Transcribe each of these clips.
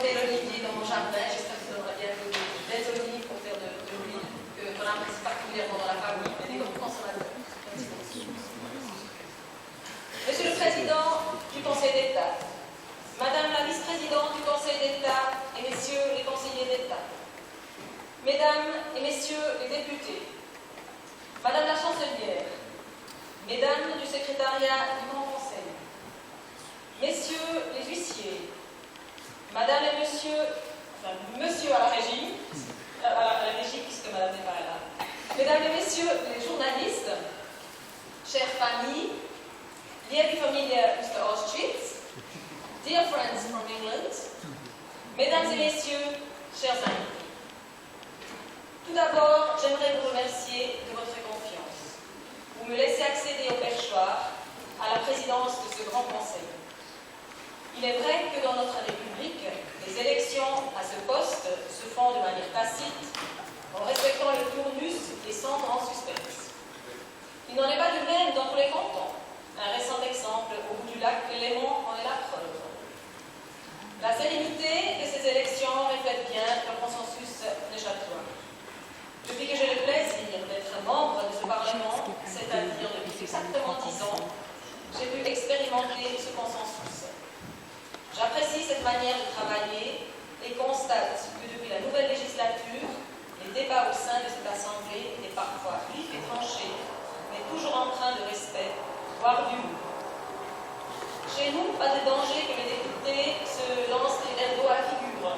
planté l'olivier dans mon jardin. J'espère que ça donnera bien de belles olives pour faire de l'huile qu'on apprécie particulièrement dans la famille, mais des grands consommateurs. Monsieur le Président du Conseil d'État, Madame la Vice-Présidente du Conseil d'État et Messieurs les conseillers d'État, Mesdames et Messieurs les députés, Madame la Chancelière, Mesdames du Secrétariat du Grand Conseil, Messieurs les huissiers, Madame et Monsieur, enfin Monsieur à la régie, puisque Madame n'est pas là, Mesdames et Messieurs les journalistes, chères familles, liebe Familie Österreich, dear friends from England, Mesdames et Messieurs, chers amis. Tout d'abord, j'aimerais vous remercier de votre confiance. Vous me laissez accéder au perchoir, à la présidence de ce grand conseil. Il est vrai que dans notre République, les élections à ce poste se font de manière tacite, en respectant le turnus et sans grand suspense. Il n'en est pas de même dans tous les cantons. Un récent exemple au bout du lac Léman en est la preuve. La sérénité de ces élections reflète bien le consensus neuchâtelois. Depuis que j'ai le plaisir d'être membre de ce Parlement, c'est-à-dire depuis exactement 10 ans, j'ai pu expérimenter ce consensus. J'apprécie cette manière de travailler et constate que depuis la nouvelle législature, les débats au sein de cette Assemblée étaient parfois vifs et tranchés, mais toujours empreints de respect, voire d'humour. Chez nous, pas de danger que les députés se lancent des verres d'eau à la figure.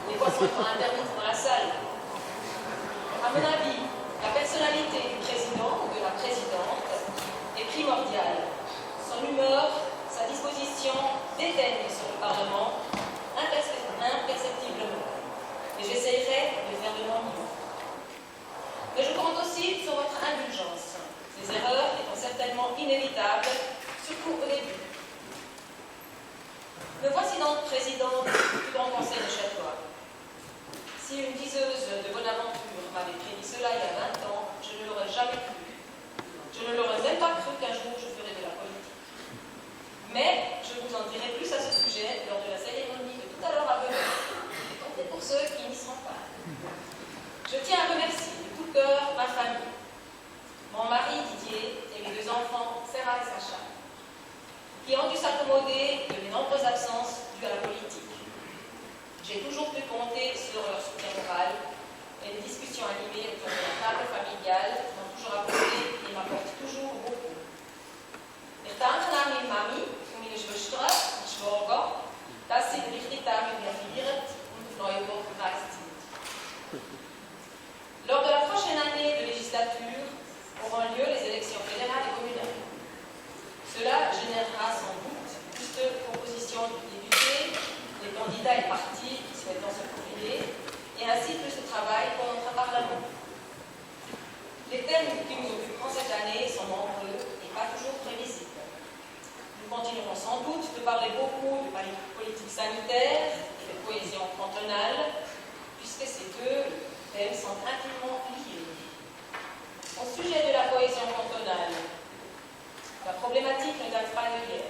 Les boissons sont interdites dans la salle. À mon avis, la personnalité du président ou de la présidente est primordiale. Son humeur, sa disposition déteignent sur le Parlement imperceptiblement. Et j'essayerai de faire de mon mieux. Mais je compte aussi sur votre indulgence. Ces erreurs étant certainement inévitables, surtout au début. Me voici donc présidente du Grand Conseil de Château. Si une diseuse de Bonaventure m'avait prédit cela il y a 20 ans, je ne l'aurais jamais cru. Je ne l'aurais même pas cru qu'un jour je ferais de la politique. Mais je vous en dirai plus à ce sujet lors de la cérémonie de tout à l'heure à venir, et comptez pour ceux qui n'y seront pas. Je tiens à remercier de tout cœur ma famille, mon mari Didier et mes 2 enfants, Sarah et Sacha, qui ont dû s'accommoder de mes nombreuses absences dues à la politique. J'ai toujours pu compter sur leur soutien moral et les discussions animées autour de la table familiale m'ont toujours apporté et m'apportent toujours beaucoup. Ich danke an meine Mami und meine Schwester und Schwager, dass sie richtig damit motiviert und auf Neuburg gereist sind. Lors de la prochaine année de législature auront lieu les élections fédérales et communales. Cela générera sans doute plus de propositions du député, des candidats et partis souhaitant se profiler, et ainsi plus de travail pour notre Parlement. Les thèmes qui nous occuperont cette année sont nombreux et pas toujours prévisibles. Nous continuerons sans doute de parler beaucoup de politique sanitaire et de cohésion cantonale, puisque ces 2 thèmes sont intimement liés. Au sujet de la cohésion cantonale, la problématique ne date pas d'hier.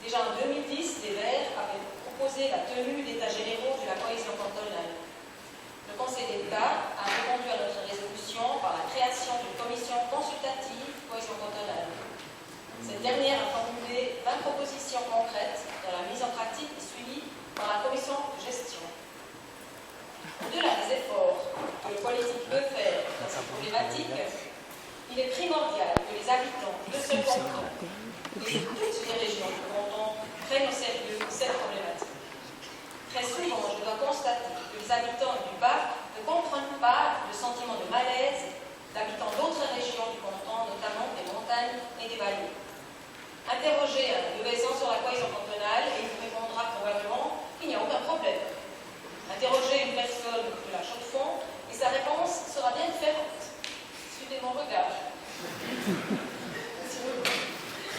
Déjà en 2010, les Verts avaient proposé la tenue d'états généraux de la cohésion cantonale. Le Conseil d'État a répondu à notre résolution par la création d'une commission consultative cohésion cantonale. Cette dernière a formulé 20 propositions concrètes dont la mise en pratique est suivie par la commission de gestion. Au-delà des efforts que le politique peut faire dans cette problématique, il est primordial que les habitants de ce canton et de toutes les régions du canton prennent au sérieux cette problématique. Très souvent, je dois constater que les habitants du Bas ne comprennent pas le sentiment de malaise d'habitants d'autres régions du canton, notamment des montagnes et des vallées. Interrogez un Bevezan sur la cohésion cantonale et il vous répondra probablement qu'il n'y a aucun problème. Interrogez une personne de la Chaux-de-Fonds et sa réponse sera bien différente. Suivez mon regard.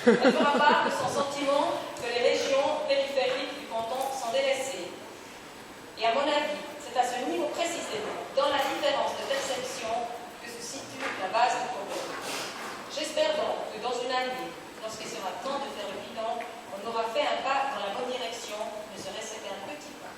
Elle fera part de son sentiment que les régions périphériques du canton sont délaissées. Et à mon avis, c'est à ce niveau précisément, dans la différence de perception, que se situe la base du problème. J'espère donc que dans une année, lorsqu'il sera temps de faire le bilan, on aura fait un pas dans la bonne direction, ne serait-ce qu'un petit pas.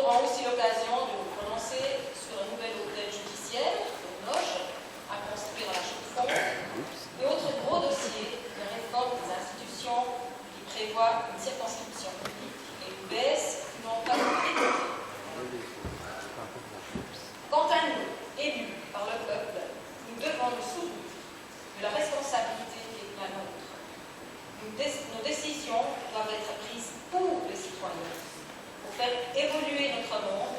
aurons aussi l'occasion de vous prononcer sur un nouvel hôtel judiciaire, une loge, à construire à la Chaux-de-Fonds, et autres gros dossiers de réforme des institutions qui prévoient une circonscription publique et une baisse du nombre de députés. Quant à nous, élus par le peuple, nous devons nous souvenir de la responsabilité qui est la nôtre. Nos décisions doivent être prises pour les citoyens, pour faire évoluer notre monde,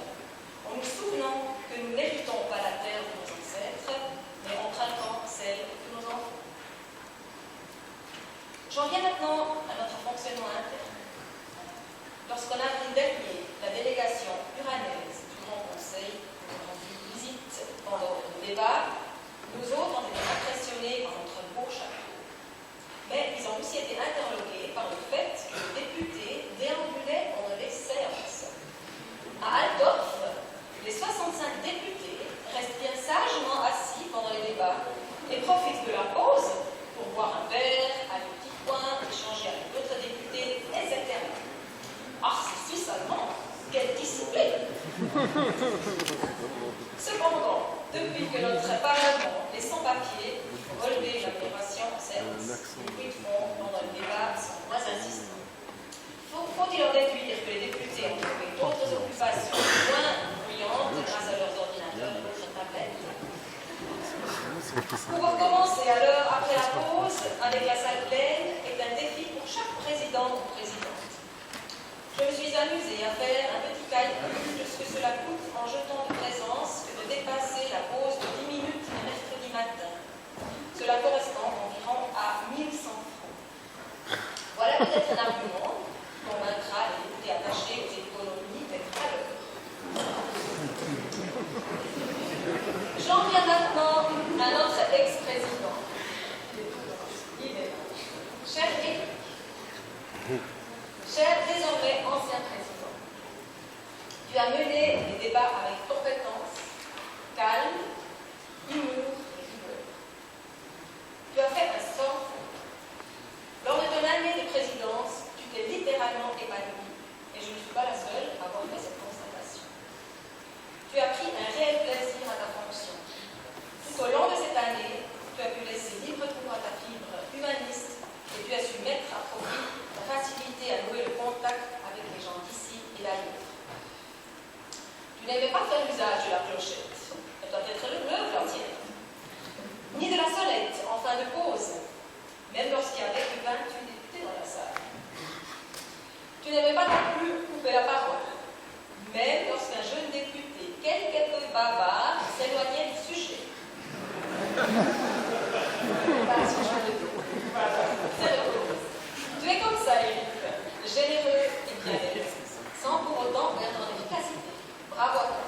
en nous souvenant que nous n'héritons pas la terre de nos ancêtres, mais empruntant celle de nos enfants. J'en viens maintenant à notre fonctionnement interne. Lorsqu'en avril dernier, la délégation uranaise du Grand Conseil nous a rendu visite pendant le débat, nous autres ont été impressionnés par notre beau château. Mais ils ont aussi été interloqués par le fait que les députés déambulaient pendant les séances. À Altdorf, les 65 députés restent bien sagement assis pendant les débats et profitent de la pause pour boire un verre, aller au petit coin, échanger avec d'autres députés, etc. Ah, c'est suisse allemand, quelle discipline! Cependant, depuis que notre Parlement est sans papier, pour relever l'amélioration en service, les bruits de fond pendant le débat sont moins insistants. Faut-il en déduire que les députés ont trouvé d'autres occupations moins bruyantes grâce à leurs ordinateurs et d'autres tablettes? Pour commencer alors, après la pause, avec la salle pleine, est un défi pour chaque président ou présidente. Je me suis amusée à faire un petit calcul de ce que cela coûte en jetons de présence que de dépasser la pause de 10 minutes le mercredi matin. Cela correspond environ à 1100 francs. Voilà peut-être un argument qui convaincra les députés attachés aux économies d'être à l'heure. J'en viens maintenant à notre ex-président. Cher Éric, cher désormais ancien président, tu as mené les débats avec compétence, calme, humour et rigueur. Tu as fait un sans faute. Lors de ton année de présidence, tu t'es littéralement épanoui, et je ne suis pas la seule à avoir fait cette constatation. Tu as pris un réel plaisir à ta fonction. Tout au long de cette année, tu as pu laisser libre cours à ta fibre humaniste et tu as su mettre à profit ta facilité à nouer le contact avec les gens d'ici et d'ailleurs. Tu n'aimais pas faire usage de la clochette, elle doit être neuve la tienne, ni de la sonnette en fin de pause, même lorsqu'il y avait que 28 députés dans la salle. Tu n'aimais pas non plus couper la parole, même lorsqu'un jeune député, quelque peu bavard, s'éloignait du sujet. Tu es comme ça, Éric, généreux et bienveillant, sans pour autant perdre en efficacité. Bravo à toi.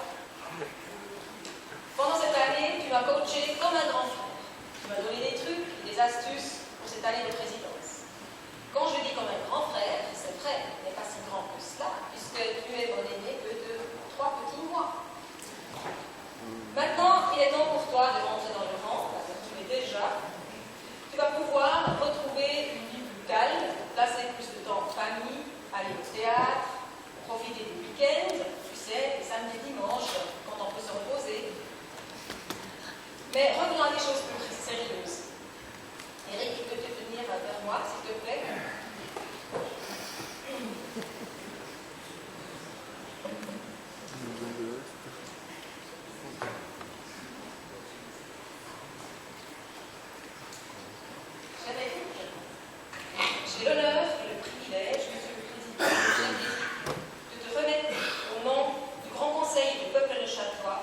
Pendant cette année, tu m'as coaché comme un grand frère. Tu m'as donné des trucs et des astuces pour cette année de présidence. Quand je dis comme un grand frère, c'est vrai, il n'est pas si grand que cela, puisque tu es mon aîné que de 3 petits mois. Maintenant, il est temps pour toi de rentrer dans le rang, parce que tu l'es déjà. Tu vas pouvoir retrouver une vie plus calme, passer plus de temps en famille, aller au théâtre, profiter du week-end, tu sais, les samedis et dimanches, quand on peut se reposer. Mais revenons à des choses plus sérieuses. Éric, peux-tu venir vers moi, s'il te plaît? J'ai l'honneur et le privilège, Monsieur le Président, de te remettre au nom du Grand Conseil du peuple neuchâtelois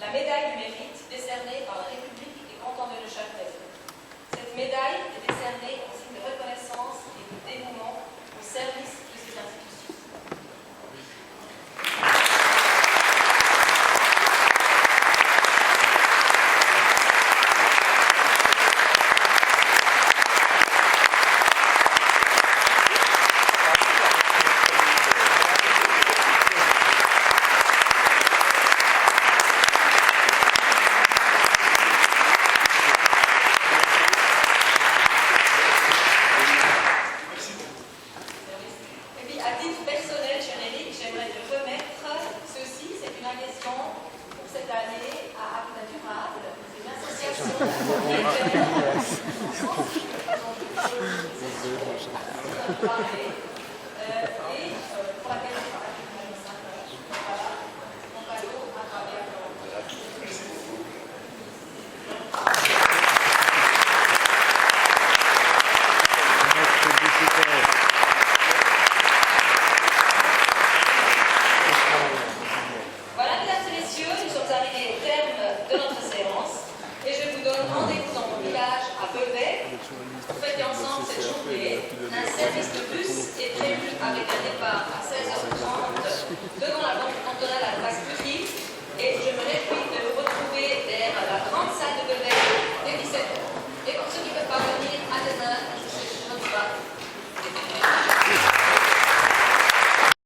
la médaille du mérite décernée par la République des cantons de Neuchâtel. Cette médaille est décernée en signe de reconnaissance et de dévouement au service de ces institutions. félicitations. Pour laquelle on parle, voilà, mon cadeau à travers Voilà, mesdames et messieurs, nous sommes arrivés au terme de notre séance et je vous donne rendez-vous dans mon village à Vevey pour fêter ensemble cette journée. Un service de bus est prévu avec un départ à 16h30 devant la banque cantonale à la place publique et je me